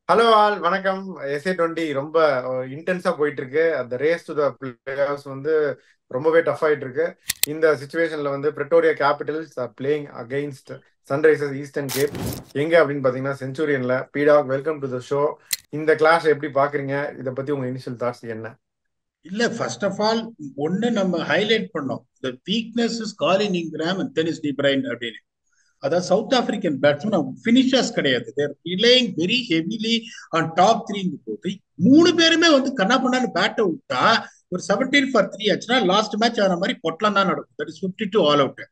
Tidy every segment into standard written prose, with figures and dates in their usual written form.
Hello all வணக்கம். SA 20 ரொம்ப இன்டென்ஸா போயிட்டு இருக்கு. அந்த ரேஸ் டு த பிளேயர்ஸ் வந்து ரொம்பவே டஃப் ஆயிட்டு இருக்கு. இந்த சுச்சுவேஷன்ல வந்து Pretoria Capitals are playing against Sunrisers eastern gap. எங்க அப்படின்னு பாத்தீங்கன்னா செஞ்சுரியன்ல. பீடாக், வெல்கம் டு த ஷோ. இந்த கிளாஸ் எப்படி பாக்குறீங்க? இதை பத்தி உங்க இனிஷியல் தாட்ஸ் என்ன? இல்ல ஃபர்ஸ்ட் ஆஃப் ஆல் ஒன்னு நம்ம ஹைலைட் பண்ணோம். The weakness is Colin Ingram and Theunis de Bruyn அப்படின்னு. அதாவது சவுத் ஆப்பிரிக்கன் பேட்ஸ்மேன் ஃபினிஷர்ஸ் கிடையாது. They're relying very heavily on top த்ரீங்க போது மூணு பேருமே வந்து கண்ணா பண்ணான்னு பேட்டை விட்டா ஒரு 17 for 3 ஆச்சுன்னா லாஸ்ட் மேட்ச் ஆன மாதிரி பொட்டலம் தான் நடக்கும். That is 52 all out.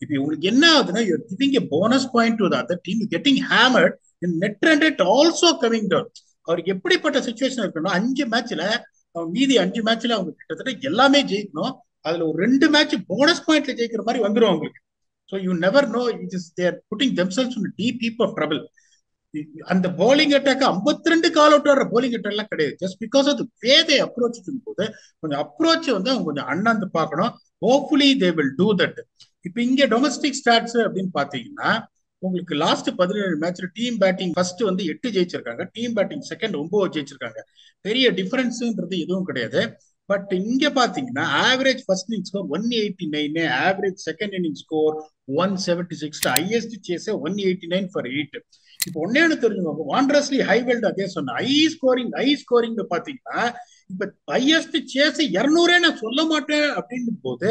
இப்போ உங்களுக்கு என்ன ஆகுதுன்னா you're giving a bonus point to the other team getting hammered in net run rate also coming down. அவருக்கு எப்படிப்பட்ட சுச்சுவேஷன் இருக்குன்னா 5 மேட்ச்ல மீதி 5 மேட்ச்ல அவங்க கிட்டத்தட்ட எல்லாமே ஜெயிக்கணும். அதுல ஒரு 2 மேட்ச் போனஸ் பாயிண்ட்ல ஜெயிக்கிற மாதிரி வந்துடும் அவங்களுக்கு. So you never know. It is they are putting themselves in a deep heap of trouble. அந்த போலிங் அட்டாக் 52 கால் அவுட் ஆடுற போலிங் அட்டாக் எல்லாம் கிடையாது. ஜஸ்ட் பிகாஸ் ஆஃப் வேதை அப்ரோச் போது கொஞ்சம் அப்ரோச் வந்து அவங்க கொஞ்சம் அண்ணாந்து பார்க்கணும். Hopefully they will do that. இப்போ இங்க டொமஸ்டிக் ஸ்டாட்ஸ் அப்படின்னு பாத்தீங்கன்னா உங்களுக்கு லாஸ்ட் 17 மேட்ச்ல டீம் பேட்டிங் ஃபர்ஸ்ட் வந்து 8 ஜெயிச்சிருக்காங்க, டீம் பேட்டிங் செகண்ட் 9 ஜெயிச்சிருக்காங்க. பெரிய டிஃபரன்ஸ்ன்றது எதுவும் கிடையாது. பட் இங்க பாத்தீங்கன்னா average first inning score 189, average second inning score 176, highest chase 189 for 8. இப்போ ஒன்னே ஒன்று தெரிஞ்சுக்கோங்க, வாண்டரஸ்லி ஹைவெல்ட் அதே சொன்ன ஹை ஸ்கோரிங் பாத்தீங்கன்னா இப்ப ஹையஸ்ட் சேஸ் 200 நான் சொல்ல மாட்டேன் அப்படின்னு போது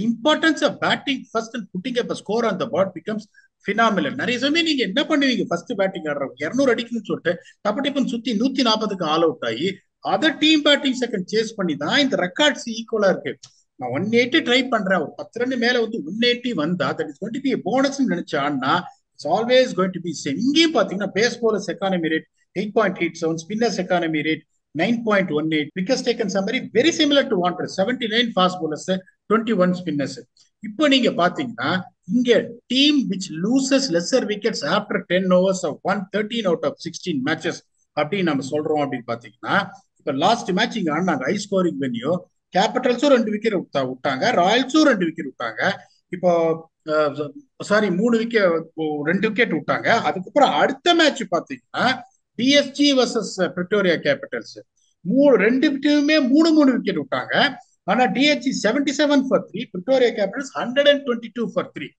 importance of batting first and putting up score on the board becomes phenomenal. நிறைய சமயம் நீங்க என்ன பண்ணுவீங்க, ஃபர்ஸ்ட் பேட்டிங் ஆடுறவங்க 200 அடிக்கணும்னு சொல்லிட்டு டப்பட்டிப்பன் சுத்தி 140க்கு ஆல் அவுட் ஆகி other team batting second chase பண்ணி தான் இந்த ரெக்கார்ட்ஸ் ஈக்குவலா இருக்கு. நான் 180 ட்ரை பண்றேன், ஒரு 10 ரன் மேல வந்து 180 வந்தா that is going to be bonus நினைச்சான்னா it's always going to be same. இங்கேயும் பாத்தீங்கன்னா pace bowlers economy rate 8.87, spinners economy rate 9.18, wickets taken summary very similar to Wanderers 79 fast bowlers 21 spinners. இப்போ நீங்க பாத்தீங்கன்னா இங்க team which loses lesser wickets after 10 overs of 113 out of 16 matches அப்படின்னு நம்ம சொல்றோம். அப்படின்னு பாத்தீங்கன்னா இப்ப லாஸ்ட் மேட்ச் இங்க ஆனாங்க ஹை ஸ்கோரிங் வென்யூ. கேபிட்டல்ஸும் 2 விக்கெட் விட்டாங்க, ராயல்ஸும் 2 விக்கெட் விட்டாங்க. இப்போ சாரி 3 விக்கெட் 2 விக்கெட் விட்டாங்க. அதுக்கப்புறம் அடுத்த மேட்ச் பாத்தீங்கன்னா டிஎஸ்ஜி வர்சஸ் பிரிட்டோரியா கேபிட்டல்ஸ் 2 டீமுமே 3 3 விக்கெட் விட்டாங்க. ஆனா DSG 77 for 3, Pretoria Capitals 122 for 3.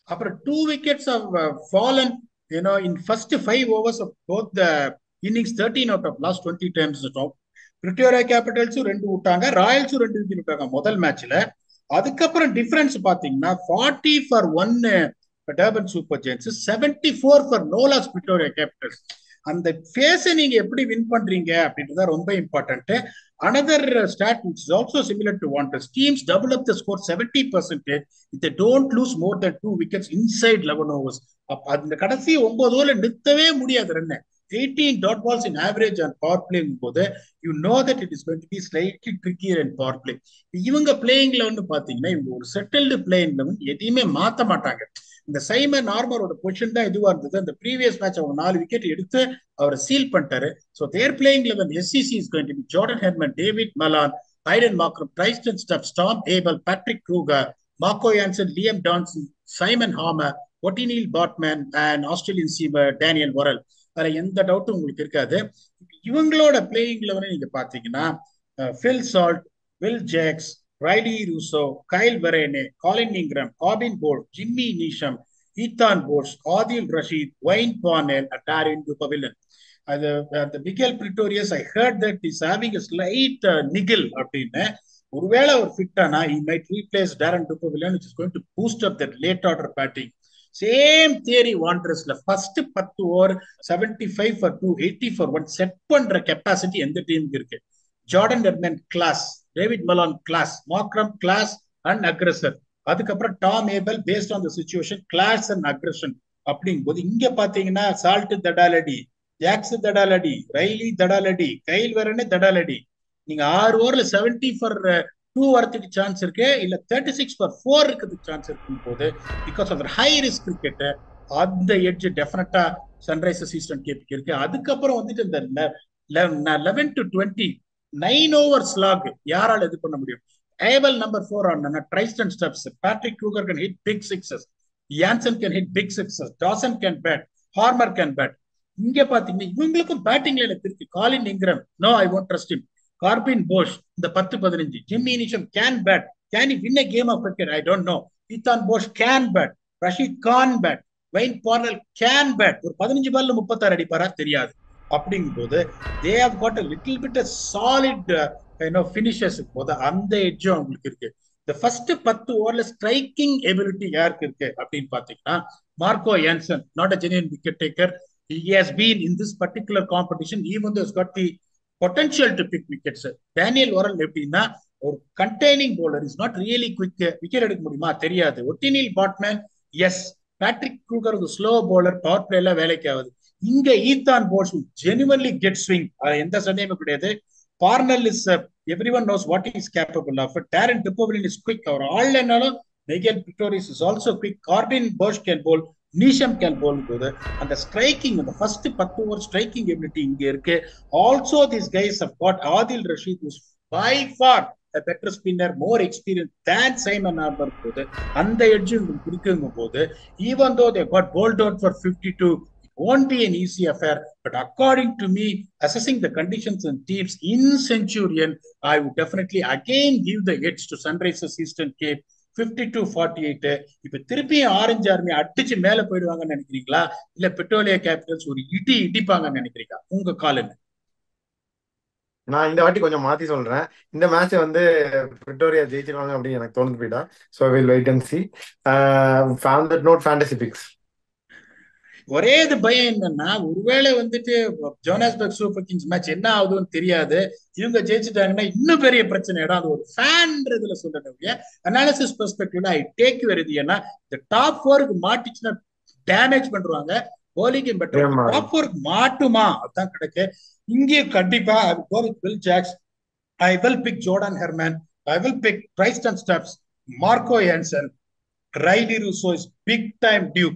அப்புறம் 2 wickets of fallen in first 5 overs of both the innings 13 out of last 20 times top. Pretoria கேபிட்டல்ஸும் 2 விட்டாங்க, ராயல்ஸும் 2 விக்கெட் விட்டாங்க முதல் மேட்ச்ல. அதுக்கப்புறம் டிஃபரன்ஸ் பாத்தீங்கன்னா 40 for 1 Durban Super Giants, 74 for no loss Pretoria Capitals. அந்த ஃபேஸை நீங்க எப்படி வின் பண்றீங்க அப்படின்றத ரொம்ப important. Another stat which is also similar to Wanderers, teams double up the score 70% if they don't lose more than 2 wickets inside 11 overs. அந்த கடைசி 9 ஓவர்ல நிறுத்தவே முடியாது ரன். 18 dot balls in average and power பிளேங் போது you know that it is going to be slightly trickier and power play. இவங்க பிளேயிங்ல வந்து பாத்தீங்கன்னா இவங்க ஒரு செட்டில்டு பிளேயிங்ல வந்து எதையுமே மாத்த மாட்டாங்க. இந்த சைமன் நார்மரோட பொசிஷன் தான் இதுவா இருந்தது. அந்த ப்ரீவியஸ் மேட்ச் அவங்க 4 விக்கெட் எடுத்து அவரை சீல் பண்ணிட்டாரு. So their playing eleven SCC is going to be Jordan Hermann, David Malan, Aiden Markram, Tristan Stubbs, Tom Abell, Patrick Kruger, Marco Jansen, Liam Dawson, Simon Harmer, Ottneil Baartman and Australian seamer Daniel Worrall. அதுல எந்த டவுட்டும் உங்களுக்கு இருக்காது. இவங்களோட playing லெவனை நீங்க பாத்தீங்கன்னா Phil Salt, Will Jacks, Rilee Rossouw, Kyle Verreynne, Colin Ingram, Corbin Bolt, Jimmy Neesham, Ethan போர்ஸ், Adil Rashid, Wayne Parnell, Daryn Dupavillon. அது அந்த Migael Pretorius I heard that is having a slight niggle அப்படின்னு. ஒருவேளை ஒரு ஃபிட் ஆனா he might replace Darren Dupavillon, which is going to boost up that late order batting. Same theory வாண்டர்ஸ்ல first 10 over 75 for 2, 80 for 1 set பண்ற capacity எந்த டீமுக்கு இருக்கு? Jordan Hermann class, David Malan class, Markram class and aggressor. அதுக்கப்புறம் Tom Abell based on the situation class and aggression. அப்படிங்கும் போது இங்க பாத்தீங்கன்னா சால்ட் தடாலடி, ஜாக்ஸ் தடாலடி, ரைலி தடாலடி, கைல் வரனே தடாலடி. நீங்க 6 ஓவர்ல 70 for 2 வரதுக்கு சான்ஸ் இருக்கு, இல்ல 36 for 4 இருக்கிறதுக்கு சான்ஸ் இருக்கும் போது because of high risk cricket அந்த எட்ஜ் டெஃபினட்டா சன்ரைசர்ஸ் ஈஸ்டர்ன் கேப்புக்கு இருக்கு. அதுக்கப்புறம் வந்துட்டு இந்த 11 to 20 9 ஓவர் ஸ்லாக் யாரால இது பண்ண முடியும்? ஏபல் நம்பர் 4 ஆனா Tristan Stubbs, Patrick Kruger can hit big sixes, Jansen can hit big sixes, Dawson can bat, Harmer can bat. இங்க பாத்தீங்கன்னா இவங்களுக்கும் பேட்டிங் லைன் இருக்கு. Colin Ingram, no I won't trust him. Corbin Bosch இந்த 10-15. Jimmy Neesham can bat. Can he win a game of cricket? I don't know. Ethan Bosch can bat. Rashid can bat. Wayne Parnell can bat. ஒரு 15 பால்ல 36 அடிப்பாரா தெரியாது. அப்படிங்கும்போது they have got a little bit of solid finishes போது அந்த எட்ஜும் அவங்களுக்கு இருக்கு. இந்த first 10 ஓவர்ல ஸ்ட்ரைக்கிங் எபிலிட்டி யாருக்கு இருக்கு அப்படின்னு பாத்தீங்கன்னா Marco Jansen, not a genuine wicket taker. He has been in this particular competition, even though he's got the potential to pick wickets. Daniel Worrall எப்படின்னா ஒரு containing bowler, is not really quick. Wicket எடுக்க முடியுமா தெரியாது. Ottneil Baartman yes. Patrick Kruger ஒரு slow bowler, power பிளேல வேலைக்கு ஆகுது. இங்க Ethan Bosch genuinely get swing, எந்த சந்தேகமும் கிடையாது. Parnell is everyone knows what he is capable of. Darren Dupoulin is quick. அவர் ஆல் என்னாலும் Migael Pretorius is also quick. Corbin Bosch can bowl, Neesham can bowl போது அந்த ஸ்ட்ரைக்கிங், அந்த first 10 over striking ability இங்க இருக்கு. Also this guys have got Adil Rashid, who's by far a better spinner, more experienced than Simon Harper போது அந்த edge உங்களுக்கு இருக்குங்க போது, even though they got bowled out for 52, won't be an easy affair. But according to me, assessing the conditions and teams in Centurion, I would definitely again give the edge to Sunrisers Eastern Cape 52-48. இப்ப திருப்பி orange army அடிச்சு மேல போயிடுவாங்கன்னு நினைக்கிறீங்களா, இல்ல பெட்ரோலியா Capitals ஒரு இடிப்பாங்கன்னு நினைக்கிறீங்களா? உங்க கால் என்ன? நான் இந்த வாட்டி கொஞ்சம் மாத்தி சொல்றேன். இந்த மேட்ச் வந்து பிரிட்டோரியா ஜெயிச்சிருவாங்க அப்படின்னு எனக்கு தோணுது போயிட்டா. So will wait and see. Note fantasy picks. ஒரே இது பயம் என்னன்னா, ஒருவேளை வந்துட்டு ஜோனாஸ்பர்க் சூப்பர் கிங்ஸ் மேட்ச் என்ன ஆகுதுன்னு தெரியாது, இவங்க ஜெயிச்சுட்டாங்கன்னா இன்னும் பெரிய பிரச்சனை. இடம் அது ஒரு ஃபேன்றதுல சொல்றேன். அனாலிசிஸ் பெர்ஸ்பெக்டிவ்ல ஐ டேக் யூ வருது. ஏன்னா இந்த டாப் 4க்கு மாட்டிச்சுன்னா டேமேஜ் பண்றாங்க. Bowling better. டாப் 4க்கு மாட்டுமா அதான் கிடைக்கு. இங்கே கண்டிப்பா Will Jacks, I will pick Jordan Hermann, I will pick Tristan Stubbs, Marco Jansen, Rilee Rossouw is big time due.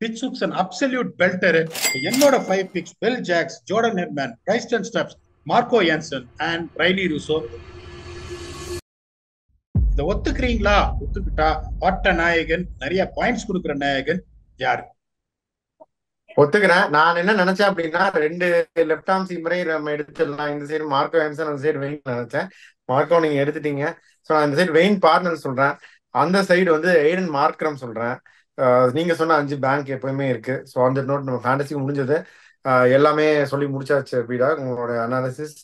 Pitch Hook's an absolute belter. என்னோட 5 picks, Will Jacks, Jordan Herman, Bryson Stubbs, Marco Jansen and Riley Russo. இத ஒத்துக்கிறீங்களா? ஒத்துக்கிட்டா ஆட்ட நாயகன், நிறைய points கொடுக்குற நாயகன் யாரு? ஒத்துக்கிறேன். நான் என்ன நினைச்சேன் அப்படின்னா, 2 லெப்ட் ஆர்ம் சீமரை நம்ம எடுத்துடலாம். இந்த சைடு மார்க்கோ ஹான்சன், அந்த சைடு வெயின் நினைச்சேன். மார்க்கோ நீங்க எடுத்துட்டீங்க. ஸோ நான் இந்த சைடு வெயின் பார்னர் சொல்றேன். அந்த சைடு வந்து எய்டன் மார்க்ரம் சொல்றேன். நீங்க சொன்ன 5 பேங்க் எப்பவுமே இருக்கு. ஸோ அந்த நோட் நம்ம ஃபேண்டசி முடிஞ்சது. எல்லாமே சொல்லி முடிச்சாச்சு. பீடா, உங்களோட அனாலிசிஸ்,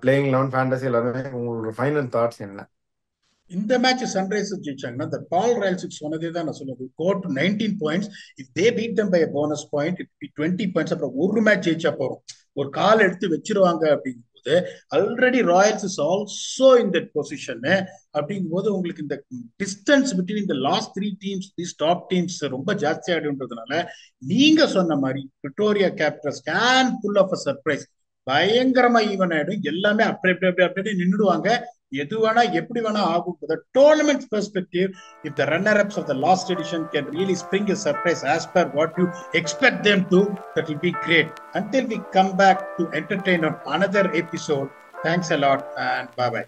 பிளேயிங் 11 ஃபேண்டசி எல்லாமே உங்களோட ஃபைனல் தாட்ஸ் என்ன? இந்த மேட்ச் சன்ரைசர்ஸ் ஜெயிச்சாங்கன்னா, இந்த பால் ராயல்ஸுக்கு சொன்னதே தான் நான் சொல்லுது. Go to 19 points. If they beat them by a bonus point, it be 20 points. அப்புறம் ஒரு மேட்ச் ஜெயிச்சா போறோம், ஒரு கால் எடுத்து வச்சிருவாங்க. அப்படிங்கும்போது already Royals is also in that position. அப்படிங்கும்போது உங்களுக்கு இந்த டிஸ்டன்ஸ் பிட்வீன் இந்த last 3 teams, these top teams ரொம்ப ஜாஸ்தி ஆயிடுன்றதுனால நீங்க சொன்ன மாதிரி Pretoria Capitals can pull off a surprise. பயங்கரமா ஈவன் ஆயிடும். எல்லாமே அப்படி நின்றுடுவாங்க. எது வேணா எப்படி வேணா ஆகும். The tournament perspective, if the runner-ups of the last edition can really spring a surprise as per what you expect them to, that will be great. Until we come back to entertain on another episode, thanks a lot and bye-bye.